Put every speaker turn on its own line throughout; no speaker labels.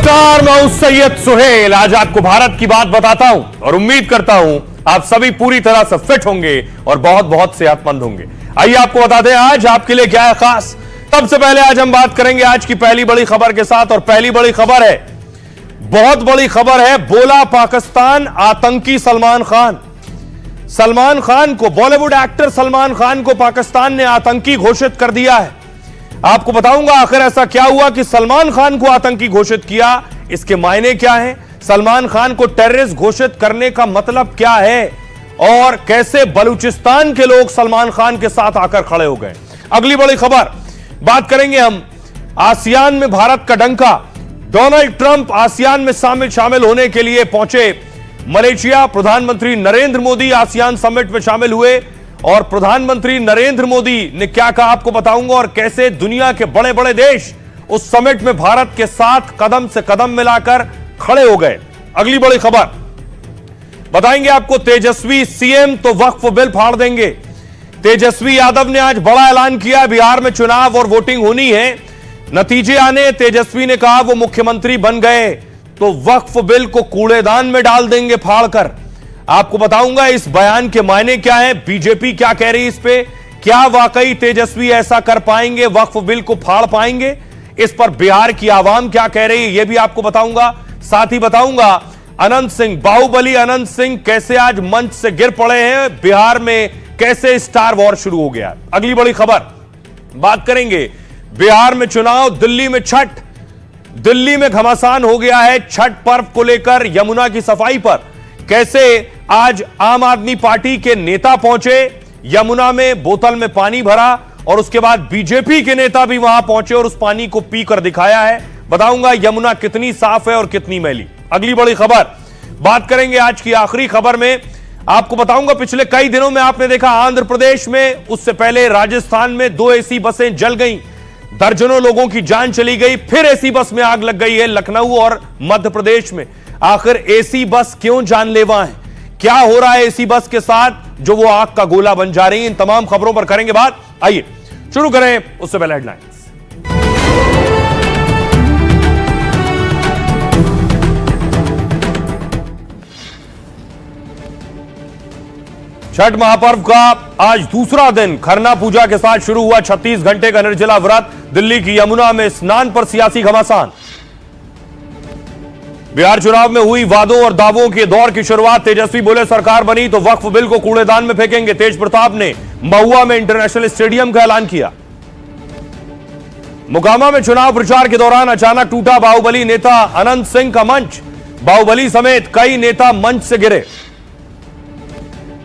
नमस्कार, मैं हूं सैयद सुहेल। आज आपको भारत की बात बताता हूं और उम्मीद करता हूं आप सभी पूरी तरह से फिट होंगे और बहुत बहुत सेहतमंद होंगे। आइए आपको बता दें आज आपके लिए क्या है खास। सबसे पहले आज हम बात करेंगे आज की पहली बड़ी खबर के साथ, और पहली बड़ी खबर है, बहुत बड़ी खबर है। बोला पाकिस्तान आतंकी सलमान खान। सलमान खान को, बॉलीवुड एक्टर सलमान खान को पाकिस्तान ने आतंकी घोषित कर दिया है। आपको बताऊंगा आखिर ऐसा क्या हुआ कि सलमान खान को आतंकी घोषित किया, इसके मायने क्या हैं, सलमान खान को टेररिस्ट घोषित करने का मतलब क्या है, और कैसे बलूचिस्तान के लोग सलमान खान के साथ आकर खड़े हो गए। अगली बड़ी खबर बात करेंगे हम आसियान में भारत का डंका। डोनाल्ड ट्रंप आसियान में शामिल होने के लिए पहुंचे मलेशिया। प्रधानमंत्री नरेंद्र मोदी आसियान समिट में शामिल हुए और प्रधानमंत्री नरेंद्र मोदी ने क्या कहा आपको बताऊंगा, और कैसे दुनिया के बड़े बड़े देश उस समिट में भारत के साथ कदम से कदम मिलाकर खड़े हो गए। अगली बड़ी खबर बताएंगे आपको, तेजस्वी सीएम तो वक्फ बिल फाड़ देंगे। तेजस्वी यादव ने आज बड़ा ऐलान किया, बिहार में चुनाव और वोटिंग होनी है, नतीजे आने तेजस्वी ने कहा वो मुख्यमंत्री बन गए तो वक्फ बिल को कूड़ेदान में डाल देंगे फाड़कर। आपको बताऊंगा इस बयान के मायने क्या है, बीजेपी क्या कह रही है इस पे, क्या वाकई तेजस्वी ऐसा कर पाएंगे, वक्फ बिल को फाड़ पाएंगे, इस पर बिहार की आवाम क्या कह रही है यह भी आपको बताऊंगा। साथ ही बताऊंगा अनंत सिंह, बाहुबली अनंत सिंह कैसे आज मंच से गिर पड़े हैं, बिहार में कैसे स्टार वॉर शुरू हो गया। अगली बड़ी खबर बात करेंगे, बिहार में चुनाव, दिल्ली में छठ। दिल्ली में घमासान हो गया है छठ पर्व को लेकर, यमुना की सफाई पर कैसे आज आम आदमी पार्टी के नेता पहुंचे, यमुना में बोतल में पानी भरा और उसके बाद बीजेपी के नेता भी वहां पहुंचे और उस पानी को पीकर दिखाया है। बताऊंगा यमुना कितनी साफ है और कितनी मैली। अगली बड़ी खबर बात करेंगे आज की आखिरी खबर में, आपको बताऊंगा पिछले कई दिनों में आपने देखा आंध्र प्रदेश में, उससे पहले राजस्थान में 2 एसी बसें जल गईं, दर्जनों लोगों की जान चली गई, फिर एसी बस में आग लग गई है लखनऊ और मध्य प्रदेश में। आखिर एसी बस क्यों जानलेवा है, क्या हो रहा है एसी बस के साथ जो वो आग का गोला बन जा रही है, इन तमाम खबरों पर करेंगे बात। आइए शुरू करें, उससे पहले हेडलाइंस। छठ महापर्व का आज दूसरा दिन खरना पूजा के साथ शुरू हुआ 36 घंटे का निर्जला व्रत। दिल्ली की यमुना में स्नान पर सियासी घमासान। बिहार चुनाव में हुई वादों और दावों के दौर की शुरुआत, तेजस्वी बोले सरकार बनी तो वक्फ बिल को कूड़ेदान में फेंकेंगे। तेज प्रताप ने महुआ में इंटरनेशनल स्टेडियम का ऐलान किया। मोकामा में चुनाव प्रचार के दौरान अचानक टूटा बाहुबली नेता अनंत सिंह का मंच, बाहुबली समेत कई नेता मंच से गिरे।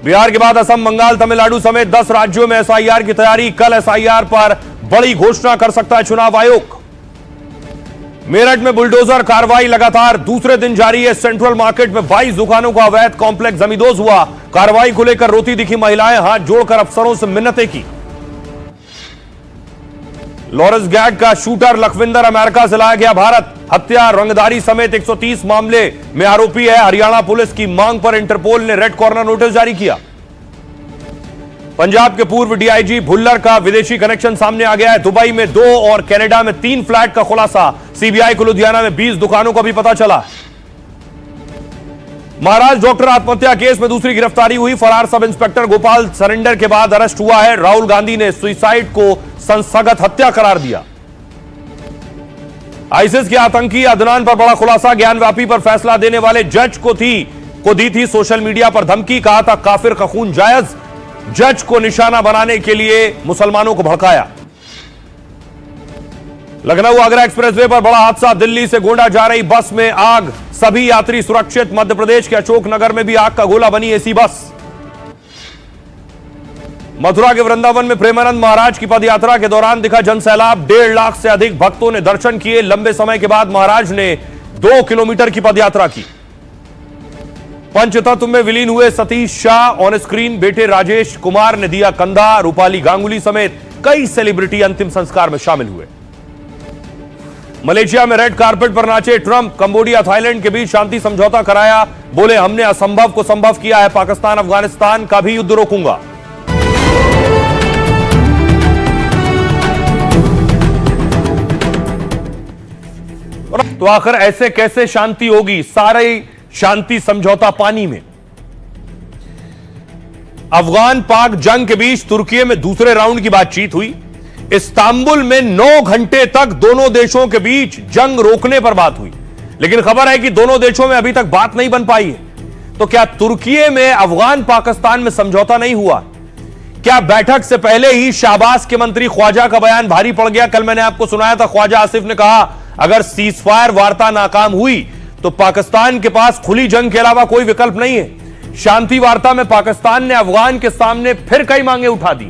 बिहार के बाद असम, बंगाल, तमिलनाडु समेत 10 राज्यों में एसआईआर की तैयारी, कल एसआईआर पर बड़ी घोषणा कर सकता है चुनाव आयोग। मेरठ में बुलडोजर कार्रवाई लगातार दूसरे दिन जारी है। सेंट्रल मार्केट में 22 दुकानों का अवैध कॉम्प्लेक्स जमींदोज हुआ। कार्रवाई को लेकर रोती दिखी महिलाएं, हाथ जोड़कर अफसरों से मिन्नतें की। लॉरेंस गैट का शूटर लखविंदर अमेरिका से लाया गया भारत। हत्या, रंगदारी समेत 130 मामले में आरोपी है। हरियाणा पुलिस की मांग पर इंटरपोल ने रेड कॉर्नर नोटिस जारी किया। पंजाब के पूर्व डीआईजी भुल्लर का विदेशी कनेक्शन सामने आ गया है। दुबई में 2 और कनाडा में 3 फ्लैट का खुलासा। सीबीआई को लुधियाना में 20 दुकानों का भी पता चला। महाराज डॉक्टर आत्महत्या केस में दूसरी गिरफ्तारी हुई। फरार सब इंस्पेक्टर गोपाल सरेंडर के बाद अरेस्ट हुआ है। राहुल गांधी ने सुसाइड को संस्थागत हत्या करार दिया। आईसिस के आतंकी अदनान पर बड़ा खुलासा। ज्ञानव्यापी पर फैसला देने वाले जज को दी थी सोशल मीडिया पर धमकी, कहा था काफिर का खून जायज। जज को निशाना बनाने के लिए मुसलमानों को भड़काया। लखनऊ आगरा एक्सप्रेसवे पर बड़ा हादसा, दिल्ली से गोंडा जा रही बस में आग, सभी यात्री सुरक्षित। मध्य प्रदेश के अशोकनगर में भी आग का गोला बनी एसी बस। मथुरा के वृंदावन में प्रेमानंद महाराज की पदयात्रा के दौरान दिखा जनसैलाब। 1.5 लाख से अधिक भक्तों ने दर्शन किए। लंबे समय के बाद महाराज ने 2 किलोमीटर की पदयात्रा की। पंचतत्व में विलीन हुए सतीश शाह, ऑन स्क्रीन बेटे राजेश कुमार ने दिया कंधा। रूपाली गांगुली समेत कई सेलिब्रिटी अंतिम संस्कार में शामिल हुए। मलेशिया में रेड कारपेट पर नाचे ट्रंप। कंबोडिया थाईलैंड के बीच शांति समझौता कराया, बोले हमने असंभव को संभव किया है, पाकिस्तान अफगानिस्तान का भी युद्ध रोकूंगा। तो आखिर ऐसे कैसे शांति होगी? सारे शांति समझौता पानी में। अफगान पाक जंग के बीच तुर्की में दूसरे राउंड की बातचीत हुई। इस्तांबुल में 9 घंटे तक दोनों देशों के बीच जंग रोकने पर बात हुई, लेकिन खबर है कि दोनों देशों में अभी तक बात नहीं बन पाई है। तो क्या तुर्की में अफगान पाकिस्तान में समझौता नहीं हुआ? क्या बैठक से पहले ही शाहबाज के मंत्री ख्वाजा का बयान भारी पड़ गया? कल मैंने आपको सुनाया था, ख्वाजा आसिफ ने कहा अगर सीजफायर वार्ता नाकाम हुई तो पाकिस्तान के पास खुली जंग के अलावा कोई विकल्प नहीं है। शांति वार्ता में पाकिस्तान ने अफगान के सामने फिर कई मांगे उठा दी।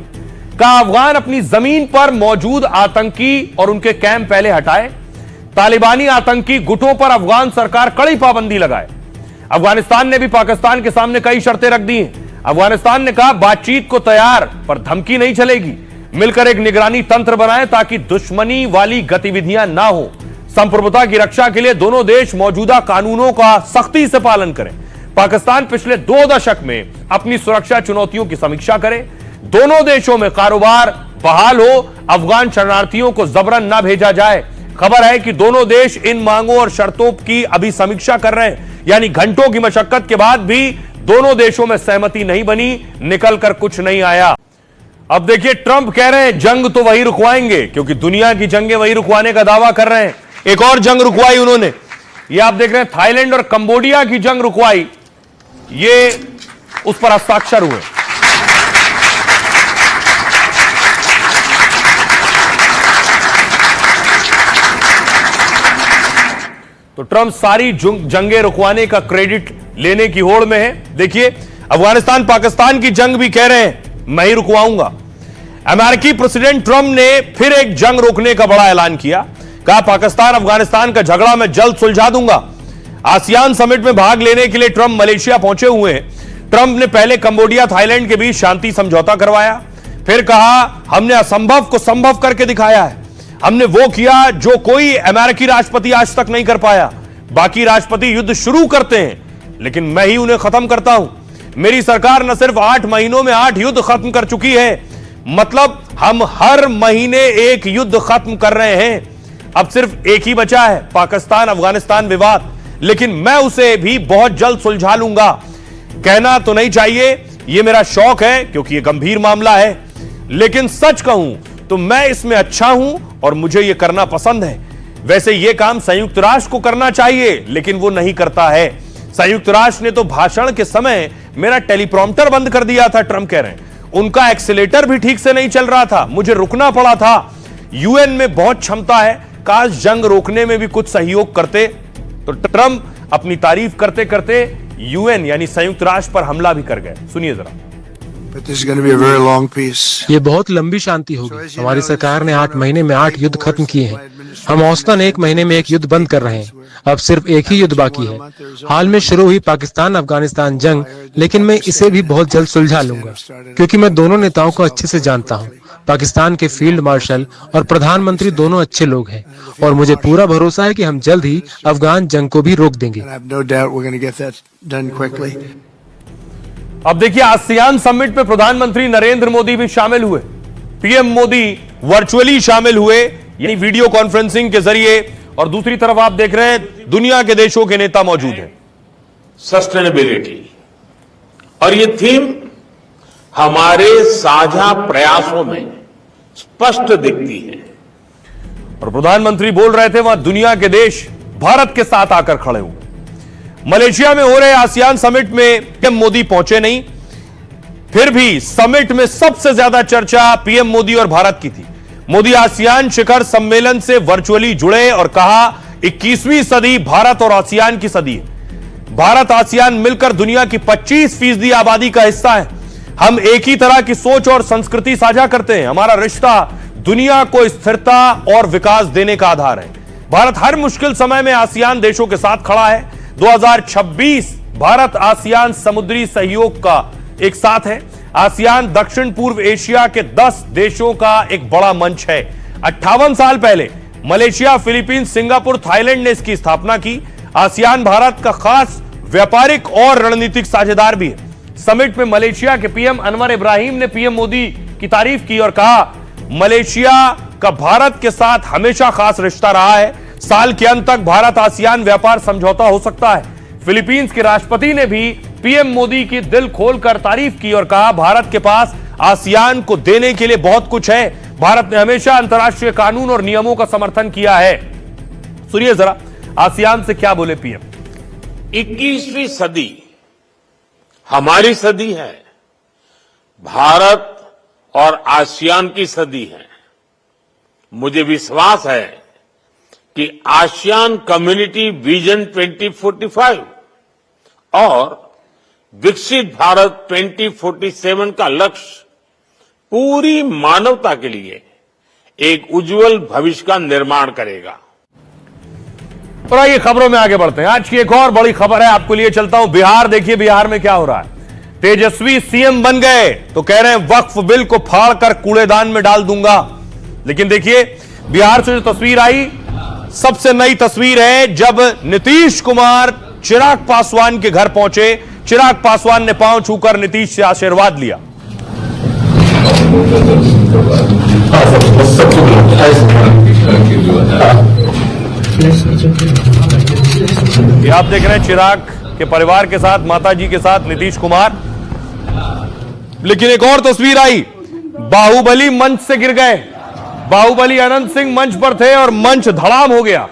कहा अफगान अपनी जमीन पर मौजूद आतंकी और उनके कैंप पहले हटाए, तालिबानी आतंकी गुटों पर अफगान सरकार कड़ी पाबंदी लगाए। अफगानिस्तान ने भी पाकिस्तान के सामने कई शर्तें रख दी हैं। अफगानिस्तान ने कहा बातचीत को तैयार, पर धमकी नहीं चलेगी। मिलकर एक निगरानी तंत्र बनाएं ताकि दुश्मनी वाली गतिविधियां ना हो। संप्रभुता की रक्षा के लिए दोनों देश मौजूदा कानूनों का सख्ती से पालन करें। पाकिस्तान पिछले 2 दशक में अपनी सुरक्षा चुनौतियों की समीक्षा करे। दोनों देशों में कारोबार बहाल हो, अफगान शरणार्थियों को जबरन ना भेजा जाए। खबर है कि दोनों देश इन मांगों और शर्तों की अभी समीक्षा कर रहे हैं, यानी घंटों की मशक्कत के बाद भी दोनों देशों में सहमति नहीं बनी, निकल कर कुछ नहीं आया। अब देखिए, ट्रंप कह रहे हैं जंग तो वही रुकवाएंगे, क्योंकि दुनिया की जंगें वही रुकवाने का दावा कर रहे हैं। एक और जंग रुकवाई उन्होंने, ये आप देख रहे हैं, थाईलैंड और कंबोडिया की जंग रुकवाई, ये उस पर हस्ताक्षर हुए। तो ट्रंप सारी जंगें रुकवाने का क्रेडिट लेने की होड़ में है। देखिए, अफगानिस्तान पाकिस्तान की जंग भी कह रहे हैं मैं ही रुकवाऊंगा। अमेरिकी प्रेसिडेंट ट्रंप ने फिर एक जंग रोकने का बड़ा ऐलान किया। कहा पाकिस्तान अफगानिस्तान का झगड़ा मैं जल्द सुलझा दूंगा। आसियान समिट में भाग लेने के लिए ट्रंप मलेशिया पहुंचे हुए हैं। ट्रंप ने पहले कंबोडिया थाईलैंड के बीच शांति समझौता करवाया, फिर कहा हमने असंभव को संभव करके दिखाया है। हमने वो किया जो कोई अमेरिकी राष्ट्रपति आज तक नहीं कर पाया। बाकी राष्ट्रपति युद्ध शुरू करते हैं, लेकिन मैं ही उन्हें खत्म करता हूं। मेरी सरकार न सिर्फ 8 महीनों में 8 युद्ध खत्म कर चुकी है, मतलब हम हर महीने एक युद्ध खत्म कर रहे हैं। अब सिर्फ एक ही बचा है, पाकिस्तान अफगानिस्तान विवाद, लेकिन मैं उसे भी बहुत जल्द सुलझा लूंगा। कहना तो नहीं चाहिए, यह मेरा शौक है क्योंकि यह गंभीर मामला है, लेकिन सच कहूं तो मैं इसमें अच्छा हूं और मुझे यह करना पसंद है। वैसे यह काम संयुक्त राष्ट्र को करना चाहिए, लेकिन वो नहीं करता है। संयुक्त राष्ट्र ने तो भाषण के समय मेरा टेलीप्रॉम्प्टर बंद कर दिया था, ट्रंप कह रहे हैं। उनका एक्सीलेटर भी ठीक से नहीं चल रहा था, मुझे रुकना पड़ा था। यूएन में बहुत क्षमता है, काश जंग रोकने में भी कुछ सहयोग करते। तो ट्रंप अपनी तारीफ करते करते यूएन यानी संयुक्त राष्ट्र पर हमला भी कर गए। सुनिए जरा।
ये बहुत लंबी शांति होगी। हमारी सरकार ने 8 महीने में 8 युद्ध खत्म किए हैं। हम औसतन 1 महीने में 1 युद्ध बंद कर रहे हैं। अब सिर्फ एक ही युद्ध बाकी है। हाल में शुरू हुई पाकिस्तान अफगानिस्तान जंग, लेकिन मैं इसे भी बहुत जल्द सुलझा लूंगा, क्योंकि मैं दोनों नेताओं को अच्छे से जानता हूँ। पाकिस्तान के फील्ड मार्शल और प्रधानमंत्री दोनों अच्छे लोग हैं, और मुझे पूरा भरोसा है कि हम जल्द ही अफगान जंग को भी रोक देंगे।
अब देखिए, आसियान समिट में प्रधानमंत्री नरेंद्र मोदी भी शामिल हुए। पीएम मोदी वर्चुअली शामिल हुए, यानी वीडियो कॉन्फ्रेंसिंग के जरिए, और दूसरी तरफ आप देख रहे हैं दुनिया के देशों के नेता मौजूद हैं।
सस्टेनेबिलिटी, और ये थीम हमारे साझा प्रयासों में स्पष्ट दिखती है।
और प्रधानमंत्री बोल रहे थे वहां दुनिया के देश भारत के साथ आकर खड़े हुए। मलेशिया में हो रहे आसियान समिट में पीएम मोदी पहुंचे नहीं, फिर भी समिट में सबसे ज्यादा चर्चा पीएम मोदी और भारत की थी। मोदी आसियान शिखर सम्मेलन से वर्चुअली जुड़े और कहा 21वीं सदी भारत और आसियान की सदी है। भारत आसियान मिलकर दुनिया की 25% आबादी का हिस्सा है। हम एक ही तरह की सोच और संस्कृति साझा करते हैं। हमारा रिश्ता दुनिया को स्थिरता और विकास देने का आधार है। भारत हर मुश्किल समय में आसियान देशों के साथ खड़ा है। 2026 भारत आसियान समुद्री सहयोग का एक साथ है। आसियान दक्षिण पूर्व एशिया के 10 देशों का एक बड़ा मंच है। 58 साल पहले मलेशिया, फिलीपींस, सिंगापुर, थाईलैंड ने इसकी स्थापना की। आसियान भारत का खास व्यापारिक और रणनीतिक साझेदार भी है। समिट में मलेशिया के पीएम अनवर इब्राहिम ने पीएम मोदी की तारीफ की और कहा मलेशिया का भारत के साथ हमेशा खास रिश्ता रहा है। साल के अंत तक भारत आसियान व्यापार समझौता हो सकता है। फिलीपींस के राष्ट्रपति ने भी पीएम मोदी की दिल खोलकर तारीफ की और कहा, भारत के पास आसियान को देने के लिए बहुत कुछ है। भारत ने हमेशा अंतर्राष्ट्रीय कानून और नियमों का समर्थन किया है। सुनिए जरा आसियान से क्या बोले पीएम।
21वीं सदी हमारी सदी है, भारत और आसियान की सदी है। मुझे विश्वास है कि आसियान कम्युनिटी विजन 2045 और विकसित भारत 2047 का लक्ष्य पूरी मानवता के लिए एक उज्जवल भविष्य का निर्माण करेगा।
और आइए खबरों में आगे बढ़ते हैं। आज की एक और बड़ी खबर है, आपको लिए चलता हूं बिहार। देखिए बिहार में क्या हो रहा है। तेजस्वी सीएम बन गए तो कह रहे हैं वक्फ बिल को फाड़ कर कूड़ेदान में डाल दूंगा। लेकिन देखिए बिहार से जो तस्वीर आई, सबसे नई तस्वीर है जब नीतीश कुमार चिराग पासवान के घर पहुंचे। चिराग पासवान ने पांव छूकर नीतीश से आशीर्वाद लिया। ये आप देख रहे हैं चिराग के परिवार के साथ, माताजी के साथ नीतीश कुमार। लेकिन एक और तस्वीर आई, बाहुबली मंच से गिर गए। बाहुबली अनंत सिंह मंच पर थे और मंच धड़ाम हो गया।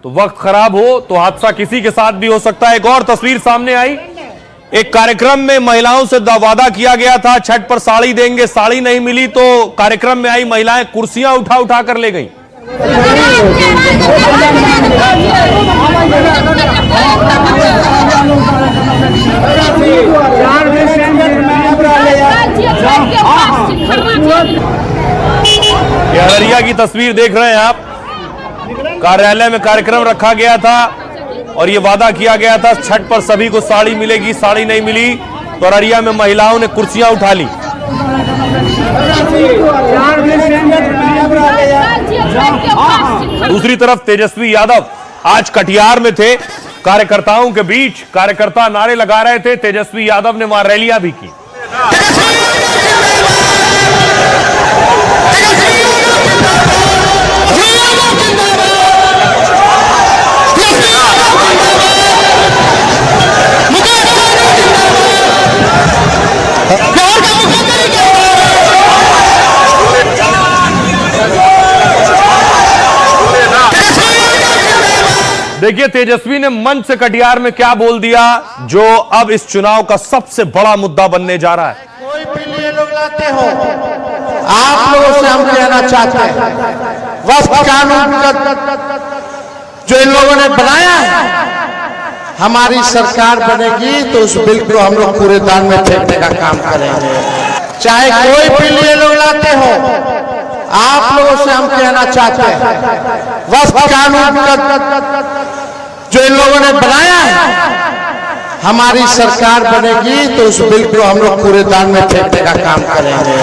तो वक्त खराब हो तो हादसा किसी के साथ भी हो सकता है। एक और तस्वीर सामने आई, एक कार्यक्रम में महिलाओं से वादा किया गया था छठ पर साड़ी देंगे, साड़ी नहीं मिली तो कार्यक्रम में आई महिलाएं कुर्सियां उठा उठा कर ले गईं। अररिया की तस्वीर देख रहे हैं आप। कार्यालय में कार्यक्रम रखा गया था और यह वादा किया गया था छठ पर सभी को साड़ी मिलेगी, साड़ी नहीं मिली तो अररिया में महिलाओं ने कुर्सियां उठा ली। दूसरी तरफ तेजस्वी यादव आज कटिहार में थे, कार्यकर्ताओं के बीच कार्यकर्ता नारे लगा रहे थे। तेजस्वी यादव ने वहां रैलियां भी की। देखिए तेजस्वी ने मंच से कटिहार में क्या बोल दिया, जो अब इस चुनाव का सबसे बड़ा मुद्दा बनने जा रहा है।
कोई बिल ये लोग लाते हो, आप लोगों से हम कहना चाहते हैं वक्फ कानून जो इन लोगों ने बनाया है, हमारी सरकार बनेगी तो उस बिल को हम लोग कूड़ेदान में फेंकने का काम करेंगे। चाहे कोई बिल ये लोग लाते हो, आप लोगों से हम कहना चाहते हैं वक्फ कानून जो इन लोगों ने बनाया है, हमारी सरकार बनेगी तो उस बिल को हम लोग कूड़ेदान में फेंकने का काम करेंगे।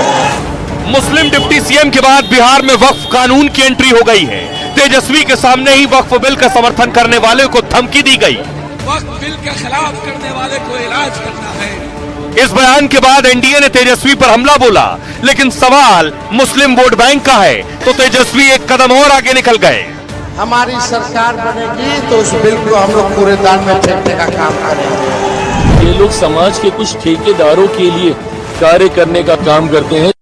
मुस्लिम डिप्टी सीएम के बाद बिहार में वक्फ कानून की एंट्री हो गई है। तेजस्वी के सामने ही वक्फ बिल का समर्थन करने वाले को धमकी दी गई।
वक्फ बिल के खिलाफ करने वाले को इलाज करना है।
इस बयान के बाद एनडीए ने तेजस्वी पर हमला बोला, लेकिन सवाल मुस्लिम वोट बैंक का है तो तेजस्वी एक कदम और आगे निकल गए।
हमारी सरकार बनेगी तो उस बिल को हम लोग कूड़ेदान में फेंकने का काम करेंगे।
ये लोग समाज के कुछ ठेकेदारों के लिए कार्य करने का काम करते हैं।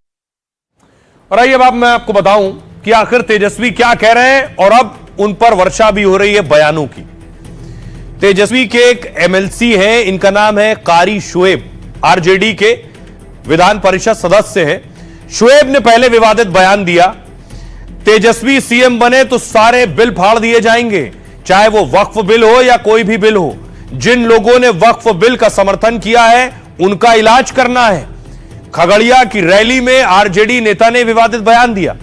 और आइए अब मैं आपको बताऊं कि आखिर तेजस्वी क्या कह रहे हैं और अब उन पर वर्षा भी हो रही है बयानों की। तेजस्वी के एक एमएलसी हैं, इनका नाम है कारी शुएब, आरजेडी के विधान परिषद सदस्य हैं। शुएब ने पहले विवादित बयान दिया, तेजस्वी सीएम बने तो सारे बिल फाड़ दिए जाएंगे, चाहे वो वक्फ बिल हो या कोई भी बिल हो। जिन लोगों ने वक्फ बिल का समर्थन किया है उनका इलाज करना है। खगड़िया की रैली में आरजेडी नेता ने विवादित बयान दिया।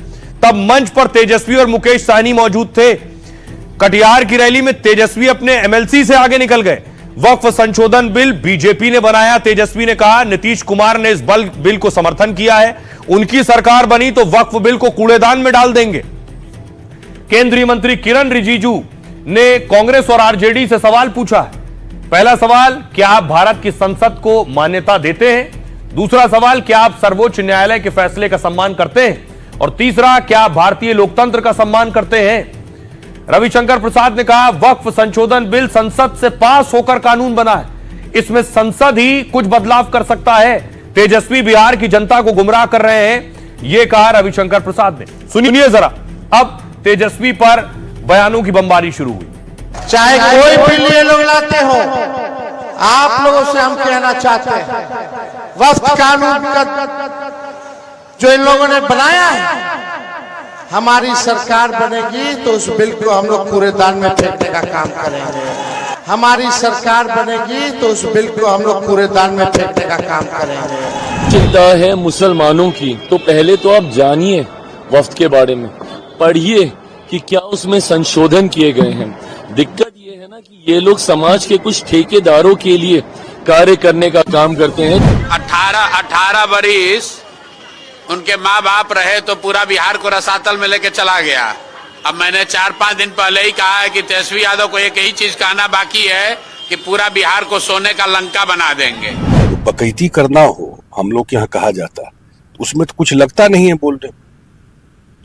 तब मंच पर तेजस्वी और मुकेश सहनी मौजूद थे। कटिहार की रैली में तेजस्वी अपने एमएलसी से आगे निकल गए। वक्फ संशोधन बिल बीजेपी ने बनाया, तेजस्वी ने कहा नीतीश कुमार ने इस बिल को समर्थन किया है, उनकी सरकार बनी तो वक्फ बिल को कूड़ेदान में डाल देंगे। केंद्रीय मंत्री किरण रिजिजू ने कांग्रेस और आरजेडी से सवाल पूछा है। पहला सवाल, क्या आप भारत की संसद को मान्यता देते हैं? दूसरा सवाल, क्या आप सर्वोच्च न्यायालय के फैसले का सम्मान करते हैं? और तीसरा, क्या आप भारतीय लोकतंत्र का सम्मान करते हैं? रविशंकर प्रसाद ने कहा वक्फ संशोधन बिल संसद से पास होकर कानून बना है, इसमें संसद ही कुछ बदलाव कर सकता है। तेजस्वी बिहार की जनता को गुमराह कर रहे हैं, यह कहा रविशंकर प्रसाद ने। सुनिए जरा, अब तेजस्वी पर बयानों की बमबारी शुरू हुई।
चाहे कोई बिल ये लोग लाते हो, आप लोगों से हम कहना चाहते हैं वक्फ कानून का जो इन लोगों ने बनाया है, हमारी सरकार बनेगी तो उस बिल को हम लोग कूड़ेदान में फेंकने का काम करेंगे। हमारी सरकार बनेगी तो उस बिल को हम लोग कूड़ेदान में फेंकने का काम करेंगे।
चिंता है मुसलमानों की, तो पहले तो आप जानिए वफ्त के बारे में, पढ़िए कि क्या उसमें संशोधन किए गए हैं। दिक्कत ये है ना कि ये लोग समाज के कुछ ठेकेदारों के लिए कार्य करने का काम करते हैं।
18 बरिस उनके माँ बाप रहे तो पूरा बिहार को रसातल में लेके चला गया। अब मैंने 4-5 दिन पहले ही कहा है कि तेजस्वी यादव को एक ही चीज कहना बाकी है कि पूरा बिहार को सोने का लंका बना देंगे।
बकैती करना हो, हम लोग यहाँ कहा जाता, उसमें तो कुछ लगता नहीं है बोलने।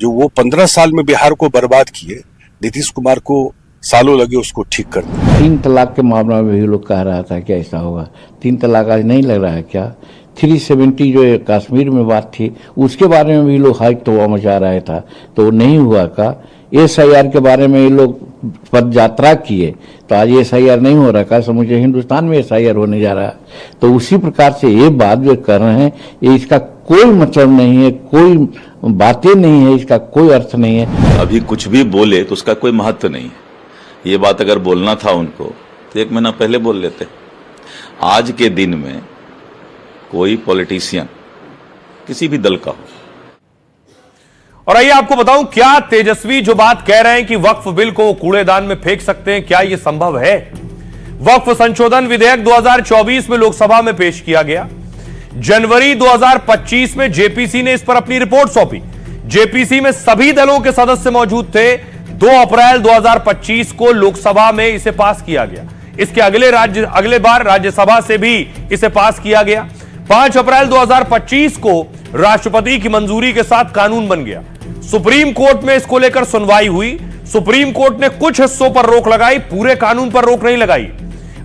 जो वो 15 साल में बिहार को बर्बाद किए, नीतीश कुमार को सालों लगे उसको ठीक करने।
3 तलाक के मामला में भी लोग कह रहा था कि ऐसा होगा। 3 तलाक आज नहीं लग रहा है क्या? 370 जो कश्मीर में बात थी उसके बारे में भी लोग हाइक तो मचा रहा था, तो नहीं हुआ का? SIR के बारे में ये लोग पद यात्रा किए तो आज SIR नहीं हो रहा का? समझे हिंदुस्तान में SIR होने जा रहा है। तो उसी प्रकार से ये बात जो कर रहे हैं, ये इसका कोई मतलब नहीं है, कोई बातें नहीं है, इसका कोई अर्थ नहीं है।
अभी कुछ भी बोले तो उसका कोई महत्व नहीं है। ये बात अगर बोलना था उनको तो 1 महीना पहले बोल लेते। आज के दिन में कोई पॉलिटिशियन किसी भी दल का हो।
और आइए आपको बताऊं, क्या तेजस्वी जो बात कह रहे हैं कि वक्फ बिल को कूड़ेदान में फेंक सकते हैं, क्या यह संभव है? वक्फ संशोधन विधेयक 2024 में लोकसभा में पेश किया गया। जनवरी 2025 में जेपीसी ने इस पर अपनी रिपोर्ट सौंपी। जेपीसी में सभी दलों के सदस्य मौजूद थे। 2 अप्रैल 2025 को लोकसभा में इसे पास किया गया। इसके अगले बार राज्यसभा से भी इसे पास किया गया। 5 अप्रैल 2025 को राष्ट्रपति की मंजूरी के साथ कानून बन गया। सुप्रीम कोर्ट में इसको लेकर सुनवाई हुई। सुप्रीम कोर्ट ने कुछ हिस्सों पर रोक लगाई, पूरे कानून पर रोक नहीं लगाई।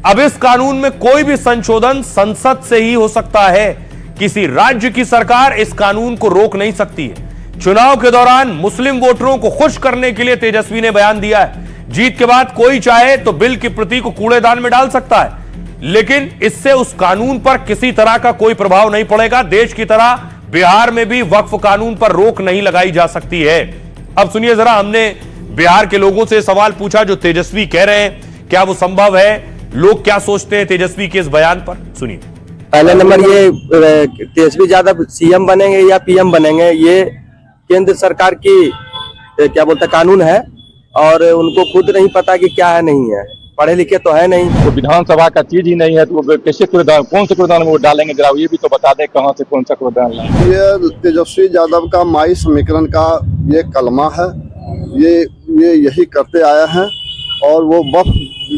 अब इस कानून में कोई भी संशोधन संसद से ही हो सकता है। किसी राज्य की सरकार इस कानून को रोक नहीं सकती है। चुनाव के दौरान मुस्लिम वोटरों को खुश करने के लिए तेजस्वी ने बयान दिया है, जीत के बाद कोई चाहे तो बिल की प्रति को कूड़ेदान में डाल सकता है, लेकिन इससे उस कानून पर किसी तरह का कोई प्रभाव नहीं पड़ेगा। देश की तरह बिहार में भी वक्फ कानून पर रोक नहीं लगाई जा सकती है। अब सुनिए जरा, हमने बिहार के लोगों से सवाल पूछा जो तेजस्वी कह रहे हैं, क्या वो संभव है? लोग क्या सोचते हैं तेजस्वी के इस बयान पर, सुनिए।
पहला नंबर, ये तेजस्वी यादव CM बनेंगे या PM बनेंगे, ये केंद्र सरकार की क्या बोलते कानून है और उनको खुद नहीं पता कि क्या है नहीं है, पढ़े लिखे तो है नहीं।
तो विधानसभा का चीज ही नहीं है तो वो कैसे कूड़ेदान, कौन से कूड़ेदान में वो डालेंगे? जरा ये भी तो बता दे कहां से कौन सा कूड़ेदान लाएंगे।
ये तेजस्वी यादव का माई समीकरण का ये कलमा है, ये यही करते आया है और वो वक्फ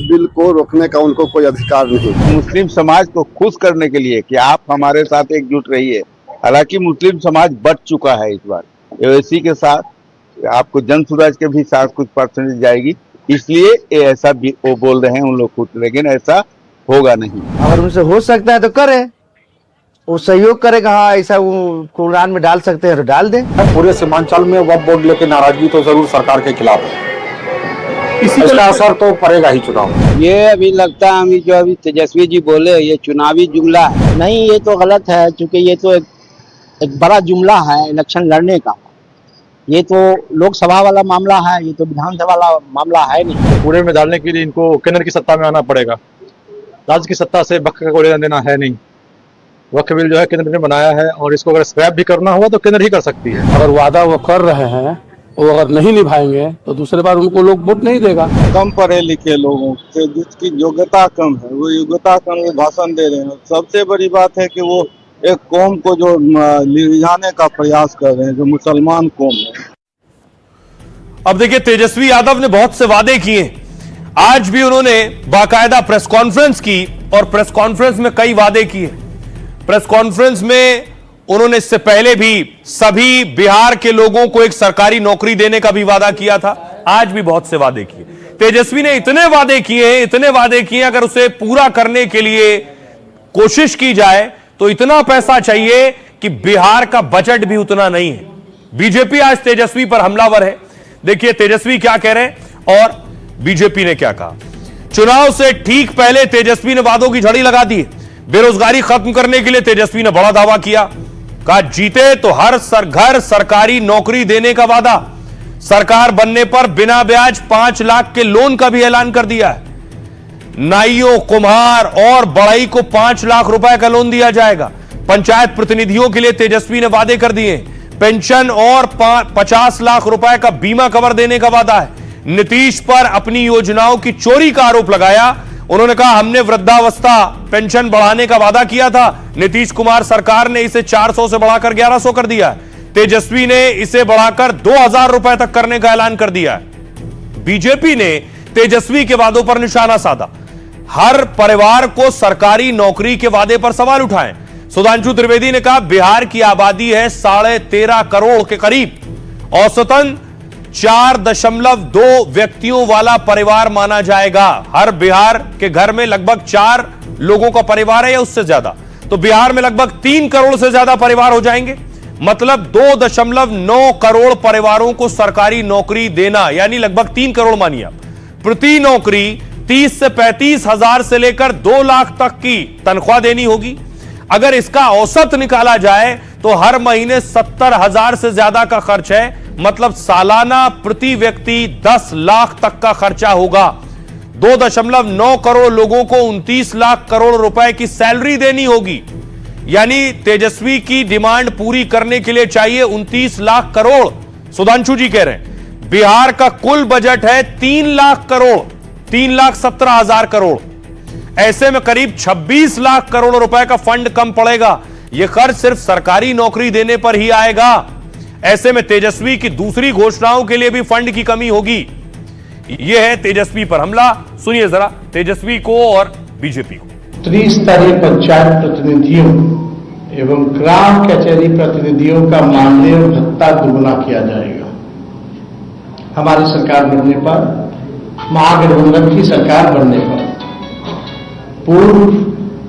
बिल को रोकने का उनको कोई अधिकार नहीं।
मुस्लिम समाज को खुश करने के लिए कि आप हमारे साथ एकजुट रहिए। हालांकि मुस्लिम समाज बढ़ चुका है इस बार, ओवैसी के साथ आपको जन सूरज के भी साथ कुछ परसेंटेज जाएगी, इसलिए ऐसा भी वो बोल रहे हैं उन लोग खुद, लेकिन ऐसा होगा नहीं।
अगर उनसे हो सकता है तो करे, वो सहयोग करेगा। हाँ, ऐसा वो कुरान में डाल सकते हैं तो डाल दे।
पूरे सीमांचल में वक्फ बोर्ड लेके नाराजगी तो जरूर सरकार के खिलाफ है, इसी का असर तो पड़ेगा ही चुनाव।
ये अभी लगता है अभी जो अभी तेजस्वी जी बोले ये चुनावी जुमला है। नहीं, ये तो गलत है, क्योंकि ये तो एक बड़ा जुमला है इलेक्शन लड़ने का। ये तो लोकसभा वाला मामला है, ये तो विधानसभा वाला मामला है नहीं।
तो पूरे में डालने के लिए इनको केंद्र की सत्ता में आना पड़ेगा, राज्य की सत्ता से वक्फ को लेना देना है नहीं।
वक्फ बिल जो है केंद्र ने बनाया है और इसको अगर स्क्रैप भी करना हुआ तो केंद्र ही कर सकती है।
अगर वादा वो कर रहे हैं वो अगर नहीं निभाएंगे तो दूसरे बार उनको लोग वोट नहीं देगा।
कम पढ़े लिखे लोगों से जिसकी योग्यता कम है वो योग्यता कम वो भाषण दे रहे हैं। सबसे बड़ी बात है कि वो एक कौम को जो रिझाने का प्रयास कर रहे हैं, जो मुसलमान कौम है।
अब देखिए, तेजस्वी यादव ने बहुत से वादे किए। आज भी उन्होंने बाकायदा प्रेस कॉन्फ्रेंस की और प्रेस कॉन्फ्रेंस में कई वादे किए। प्रेस कॉन्फ्रेंस में उन्होंने इससे पहले भी सभी बिहार के लोगों को एक सरकारी नौकरी देने का भी वादा किया था। आज भी बहुत से वादे किए। तेजस्वी ने इतने वादे किए, अगर उसे पूरा करने के लिए कोशिश की जाए तो इतना पैसा चाहिए कि बिहार का बजट भी उतना नहीं है। बीजेपी आज तेजस्वी पर हमलावर है। देखिए तेजस्वी क्या कह रहे हैं और बीजेपी ने क्या कहा। चुनाव से ठीक पहले तेजस्वी ने वादों की झड़ी लगा दी। बेरोजगारी खत्म करने के लिए तेजस्वी ने बड़ा दावा किया। कहा जीते तो हर घर सरकारी नौकरी देने का वादा। सरकार बनने पर बिना ब्याज 5 लाख के लोन का भी ऐलान कर दिया है। नाइयों, कुम्हार और बढ़ई को 5 लाख रुपए का लोन दिया जाएगा। पंचायत प्रतिनिधियों के लिए तेजस्वी ने वादे कर दिए। पेंशन और 50 लाख रुपए का बीमा कवर देने का वादा है। नीतीश पर अपनी योजनाओं की चोरी का आरोप लगाया। उन्होंने कहा हमने वृद्धावस्था पेंशन बढ़ाने का वादा किया था, नीतीश कुमार सरकार ने इसे 400 से बढ़ाकर 1100 कर दिया। तेजस्वी ने इसे बढ़ाकर 2000 रुपए तक करने का ऐलान कर दिया। बीजेपी ने तेजस्वी के वादों पर निशाना साधा। हर परिवार को सरकारी नौकरी के वादे पर सवाल उठाए। सुधांशु त्रिवेदी ने कहा बिहार की आबादी है 13.5 करोड़ के करीब, औसतन 4.2 व्यक्तियों वाला परिवार माना जाएगा। हर बिहार के घर में लगभग 4 लोगों का परिवार है या उससे ज्यादा, तो बिहार में लगभग 3 करोड़ से ज्यादा परिवार हो जाएंगे। मतलब 2.9 करोड़ परिवारों को सरकारी नौकरी देना, यानी लगभग 3 करोड़ मानिए आप। प्रति नौकरी 30 से 35 हजार से लेकर 2 लाख तक की तनख्वाह देनी होगी। अगर इसका औसत निकाला जाए तो हर महीने 70,000 से ज्यादा का खर्च है। मतलब सालाना प्रति व्यक्ति 10 लाख तक का खर्चा होगा। 2.9 करोड़ लोगों को 29 लाख करोड़ रुपए की सैलरी देनी होगी। यानी तेजस्वी की डिमांड पूरी करने के लिए चाहिए 29 लाख करोड़। सुधांशु जी कह रहे हैं बिहार का कुल बजट है 3 लाख करोड़, 3,17,000 करोड़। ऐसे में करीब 26 लाख करोड़ रुपए का फंड कम पड़ेगा। यह खर्च सिर्फ सरकारी नौकरी देने पर ही आएगा। ऐसे में तेजस्वी की दूसरी घोषणाओं के लिए भी फंड की कमी होगी। यह है तेजस्वी पर हमला। सुनिए जरा तेजस्वी को और बीजेपी को।
त्रिस्तरीय पंचायत प्रतिनिधियों एवं ग्राम कचहरी प्रतिनिधियों का मानदेय भत्ता दुगुना किया जाएगा। हमारी सरकार बनने पर, महागठबंधन की सरकार बनने पर पूर्व